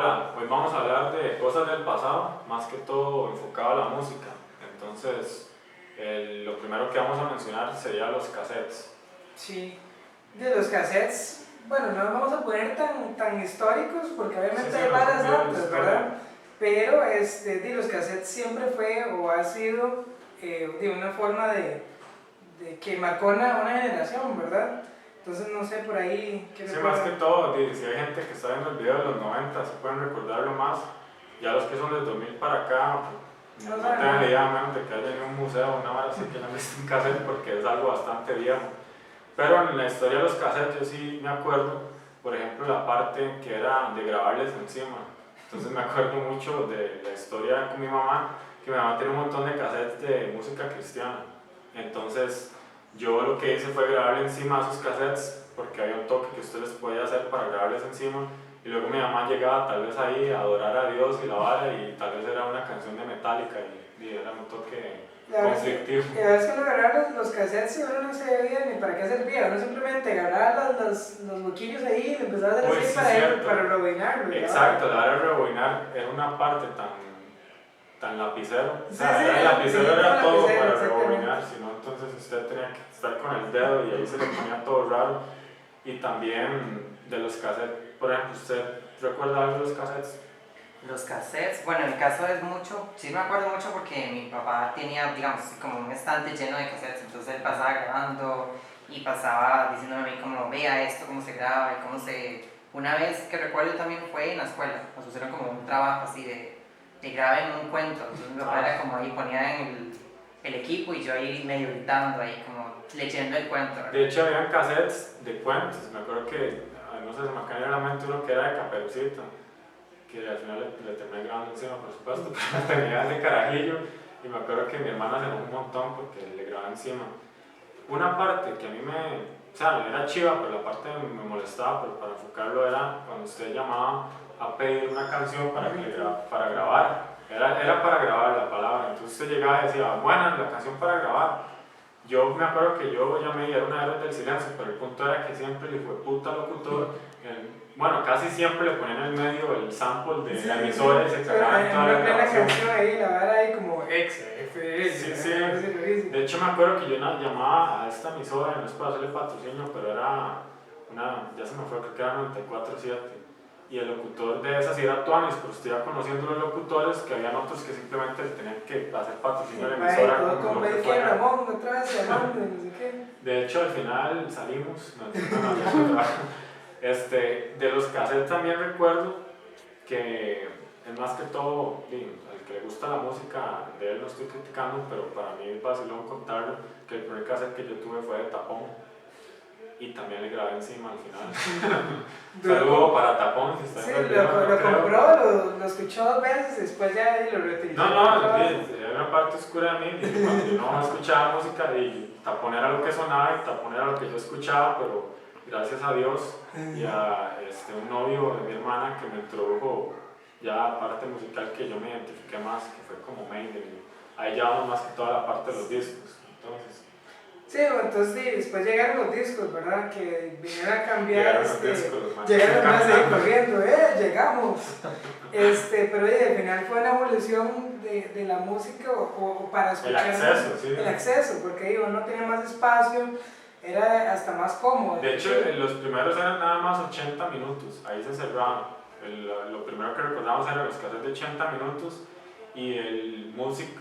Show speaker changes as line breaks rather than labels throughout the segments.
Hola, hoy vamos a hablar de cosas del pasado, más que todo enfocado a la música. Entonces, lo primero que vamos a mencionar sería los cassettes.
Sí, de los cassettes, bueno, no nos vamos a poner tan históricos porque obviamente
Sí,
hay
no son
balas
de la
antes,
historia.
¿verdad? Pero de los cassettes siempre fue o ha sido de una forma de que marcó una generación, ¿verdad? Entonces no sé por ahí qué
Sí,
le
más que
pueda...
todo, si hay gente que está viendo el video de los 90, se pueden recordarlo más. Ya los que son del 2000 para acá, no
No
tengan
saben,
idea, a menos de que haya en un museo o una hora así que no han visto un cassette porque es algo bastante viejo. Pero en la historia de los cassettes yo sí me acuerdo, por ejemplo, la parte que era de grabarles encima. Entonces me acuerdo mucho de la historia con mi mamá, que mi mamá tiene un montón de cassettes de música cristiana. Entonces yo lo que hice fue grabarle encima a sus cassettes, porque había un toque que usted les podía hacer para grabarles encima. Y luego mi mamá llegaba tal vez ahí a adorar a Dios y la vara, y tal vez era una canción de Metallica y era un toque conflictivo.
y a veces uno agarraba los cassettes y uno no sabía ni para qué servía, uno simplemente agarraba los boquillos ahí y le empezaba a hacer
Uy,
así
sí,
para rebobinarlo.
exacto, la hora de rebobinar era una parte tan lapicero. O
Sí,
sea,
sí,
el lapicero era todo
lapicero,
para
exactamente.
rebobinar, sino entonces usted tenía que estar con el dedo y ahí se le ponía todo raro. Y también de los cassettes, por ejemplo, ¿usted recuerda algo de los cassettes?
Los cassettes, bueno, en mi caso es mucho, sí me acuerdo mucho porque mi papá tenía, digamos, como un estante lleno de cassettes, entonces él pasaba grabando y pasaba diciéndome a mí como, vea esto, cómo se graba y cómo se... Una vez que recuerdo también fue en la escuela, nos pusieron como un trabajo así de graben un cuento, entonces mi papá era como ahí, ponía en el equipo y yo ahí medio gritando, ahí como leyendo el cuento, ¿verdad?
De hecho, habían cassettes de cuentos. Me acuerdo que, no sé, se me cae en la mente uno que era de Caperucita, que al final le terminé grabando encima, por supuesto, pero tenía ese carajillo. Y me acuerdo que mi hermana se enojó un montón porque le grababa encima. Una parte que a mí o sea, era chiva, pero la parte me molestaba, pero para enfocarlo era cuando usted llamaba a pedir una canción para grabar. Era para grabar la palabra. Entonces usted llegaba y decía, bueno, la canción para grabar. Yo me acuerdo que yo llamé y era una Héroes del Silencio, pero el punto era que siempre el hijo de puta locutor, bueno, casi siempre le ponían en el medio el sample de la emisora y se cagaban toda la grabación.
Canción ahí, la vara ahí como XFL.
Sí, sí. De hecho, me acuerdo que yo llamaba a esta emisora, no es para hacerle patrocinio, pero era ya se me fue, creo que era 94.7. Y el locutor de esa sí era Tuanis, pero usted iba conociendo los locutores que habían otros que simplemente le tenían que hacer patrocinio a la emisora.
Como
lo que
que
fuera.
Ramón otra vez llamando, no sé qué.
De hecho, al final salimos, de los cassettes también recuerdo que es más que todo, al que le gusta la música, de él no estoy criticando, pero para mí es vacilón contarlo, que el primer cassette que yo tuve fue de Tapón. Y también le grabé encima al final. Saludo para Tapón, si está
Sí,
en el video,
lo compró, lo escuchó 2 veces y después ya lo reutilizó.
No, era una parte oscura de mí. Cuando yo no escuchaba música, y Tapón era lo que sonaba y Tapón era lo que yo escuchaba, pero gracias a Dios y a un novio de mi hermana que me introdujo ya la parte musical que yo me identifiqué más, que fue como Maiden. Ahí ya vamos más que toda la parte de los discos. Entonces,
sí, entonces sí, después llegaron los discos, ¿verdad? Que vinieron a cambiar.
Llegaron los discos,
llegaron más ahí corriendo, llegamos. Pero al final fue una evolución de la música o para escuchar.
El acceso, sí.
El acceso, porque digo, no tenía más espacio, era hasta más cómodo.
De hecho, los primeros eran nada más 80 minutos, ahí se cerraba. Lo primero que recordamos eran los cassettes de 80 minutos y el músico,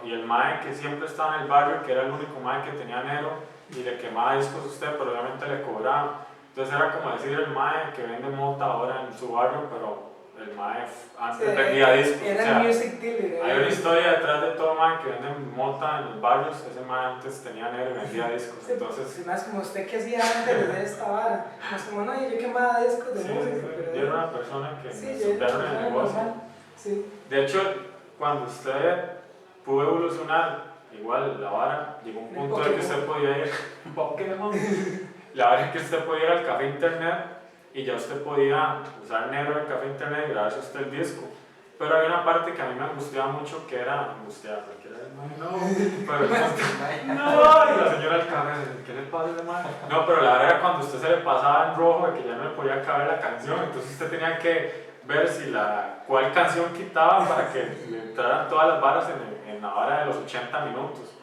y el mae que siempre estaba en el barrio, que era el único mae que tenía negro y le quemaba discos a usted, pero obviamente le cobraba. Entonces era como decir el mae que vende mota ahora en su barrio, pero el mae antes vendía discos.
Era el music dealer.
Hay una historia detrás de todo mae que vende mota en los barrios. Ese mae antes tenía negro y vendía discos.
Sí,
entonces,
más como usted que hacía antes de esta vara. Más como no, yo quemaba discos de música. Pero
yo era una persona que
sí,
me superaron en el negocio.
Sí.
De hecho, cuando usted pudo evolucionar, igual la vara, llegó un punto en que usted podía ir un Pokémon. La vara en que usted podía ir al café internet y ya usted podía usar negro del café internet y grabarse usted el disco. Pero había una parte que a mí me angustiaba mucho, que era angustiar, porque era pero no, y la señora del café, ¿qué le pasa de mal? No, pero la verdad era cuando usted se le pasaba en rojo de que ya no le podía caber la canción, entonces usted tenía que ver si cuál canción quitaba para que le entraran todas las varas en la hora de los 80 minutos.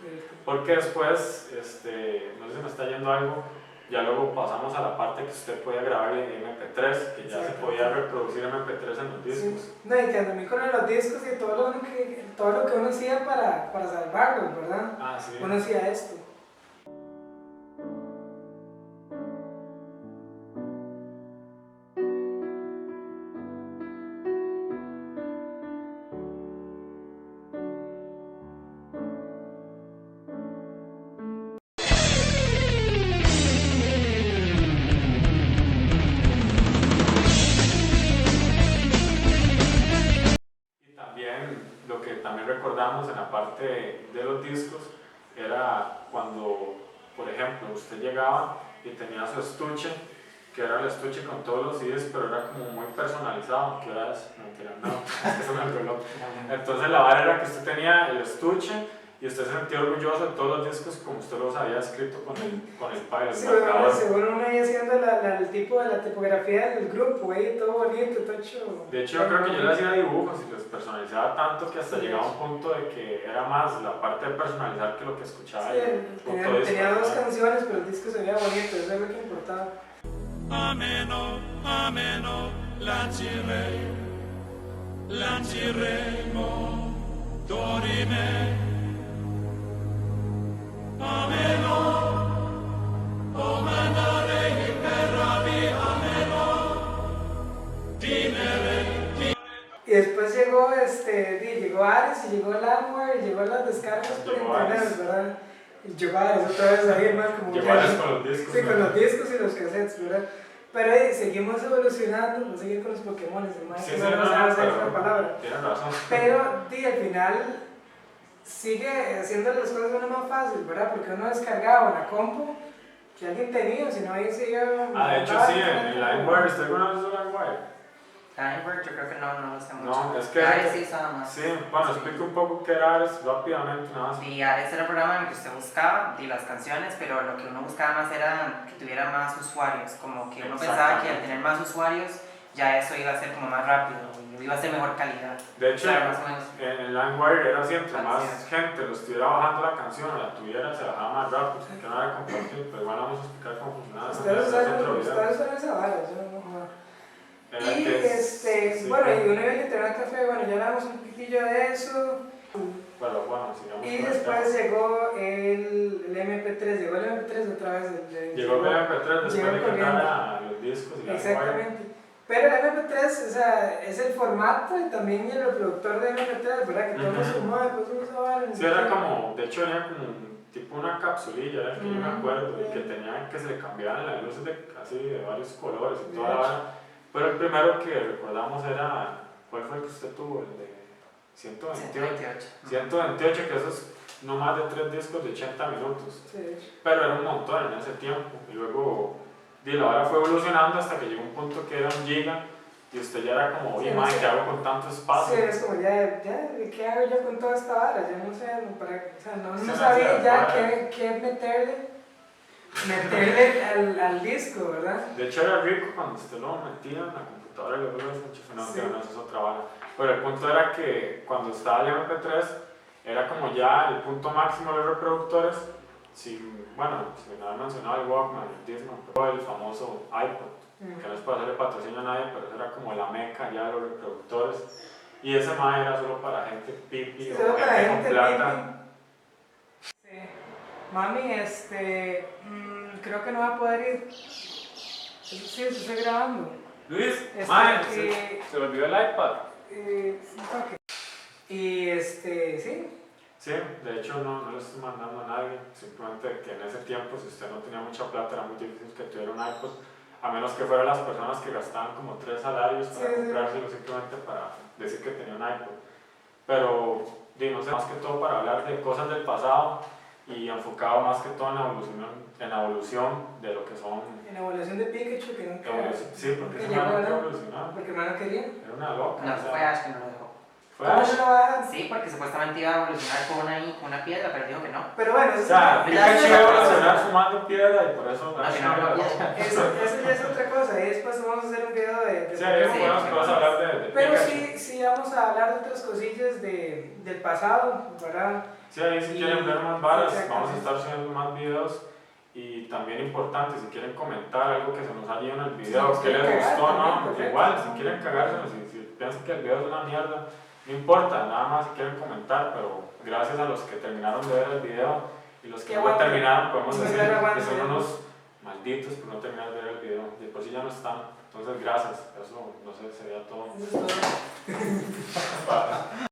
Porque después, no sé si me está yendo algo, ya luego pasamos a la parte que usted podía grabar en MP3, que ya se podía reproducir MP3 en los discos.
Sí. No, y que andé con los discos y todo lo que uno hacía para salvarlos, ¿verdad?
Ah, sí.
Uno hacía esto.
Lo que también recordamos en la parte de los discos era cuando, por ejemplo, usted llegaba y tenía su estuche, que era el estuche con todos los CDs, pero era como muy personalizado, que era eso, mentira, no, eso me olvidó. Entonces la vara era que usted tenía el estuche y usted se sentía orgulloso de todos los discos como usted los había escrito con el pilot.
Sí, bueno, según uno ahí haciendo el tipo de la tipografía del grupo, todo bonito, todo chulo.
De hecho, yo creo que yo le hacía dibujos y los personalizaba tanto que hasta llegaba a un punto de que era más la parte de personalizar que lo que escuchaba.
Sí, tenía dos canciones, pero el disco se veía bonito, eso es lo que importaba.
Ameno, ameno, lanciremo, dorime. Ameno, o mandare imperavi, ameno, dimere.
Y después llegó, llegó Ares y llegó Lamware y llegó las descargas por internet, ¿verdad? Y llegó Ares otra vez ahí más como...
Llegó Ares con los discos.
Sí, con los discos y los cassettes, ¿verdad? Pero seguimos evolucionando, no seguir con los Pokémon,
sí,
no sabemos esa palabra.
Tienes razón.
Pero al final sigue haciendo las cosas de una más fácil, ¿verdad? Porque uno descargaba una compu que alguien tenía, si no ahí se iba...
De hecho sí, en LimeWire, ¿usted alguna vez usó LimeWire?
LimeWire yo creo que no lo sé mucho.
No, es que...
Ares sí usaba más.
Sí, bueno, explica un poco qué era Ares rápidamente, nada más.
Sí, Ares era el programa en el que usted buscaba las canciones, pero lo que uno buscaba más era que tuviera más usuarios, como que uno pensaba que al tener más usuarios ya eso iba a ser como más rápido y iba a ser mejor calidad.
De hecho,
claro, más o menos.
en LimeWire era así, entre más gente lo estuviera bajando la canción o la tuviera, se bajaba más rápido, que no era compartir, pero igual vamos a explicar cómo funcionaba.
Ustedes usan esa vara, yo no. Y bueno, y uno iba al internet café, bueno, ya hablamos un poquillo de eso.
Pero bueno, sigamos.
Y después llegó el MP3, llegó el MP3 otra vez.
Llegó el MP3 después de que a los discos y
exactamente. Pero el MP3, o sea, es el formato y también el reproductor de MP3, ¿verdad? Que todo se sumó, después uno se va.
Sí, era como, de hecho era como tipo una capsulilla, era el que yo me acuerdo, y que tenía que se le cambiaban las luces así de varios colores y toda la vara. Pero el primero que recordamos era, ¿cuál fue el que usted tuvo? El de 128. 128, que eso es no más de 3 discos de 80 minutos.
Sí.
Pero era un montón en ese tiempo. Y luego la hora fue evolucionando hasta que llegó un punto que era 1 giga y usted ya era como, oye, madre, ¿qué hago con tanto espacio?
Sí, es como ya, ¿qué hago yo con toda esta vara? Yo no sé, no sabía ya qué meterle al disco, ¿verdad?
De hecho era rico cuando usted lo metía en la computadora y luego lo enchufaba, no, eso es otra vara. Pero el punto era que cuando estaba el MP3 era como ya el punto máximo de los reproductores, sin haber mencionado el Walkman, el Discman, pero el famoso iPod, que no es para hacerle patrocinio a nadie, pero eso era como la meca ya de los reproductores. Y ese más era solo para gente pipi o gente con plata.
Sí. Mami, creo que no va a poder ir. Sí, estoy grabando.
Luis, se olvidó el iPad.
Okay. Y sí.
Sí, de hecho no le estoy mandando a nadie, simplemente que en ese tiempo si usted no tenía mucha plata era muy difícil que tuviera un iPod, a menos que fueran las personas que gastaban como 3 salarios para comprárselo simplemente para decir que tenía un iPod. Pero no sé, más que todo para hablar de cosas del pasado y enfocado más que todo en la evolución de lo que son...
En la evolución de Pikachu que nunca...
Sí, porque ese man nunca evolucionó.
Porque no lo quería.
Era una loca.
No, fue Ash que no lo dejó.
¿Cómo no lo va a dejar?
Sí, porque supuestamente iba a evolucionar con una piedra, pero dijo que no.
Pero bueno,
o sea, Pikachu iba a evolucionar fumando piedra y por eso...
Eso ya es otra cosa, y después vamos a hacer un video de
sí, ahí vamos a hablar
a hablar de otras cosillas del pasado, ¿verdad?
Sí, ahí si quieren ver más varas,
Exactamente.
vamos a estar subiendo más videos. Y también importante, si quieren comentar algo que se nos haya ido en el video,
Sí,
que les
cagar
gustó,
también,
¿no?
perfecto.
Igual, si quieren cagárselo, si piensan que el video es una mierda, no importa, nada más si quieren comentar, pero gracias a los que terminaron de ver el video y los que
Que
no lo
aguanten.
terminaron, podemos
Sí,
decir
claro,
que
aguanten.
son unos malditos por no terminar de ver el video, de por sí ya no están. Entonces, gracias, eso no sé, sería todo.
Eso es todo.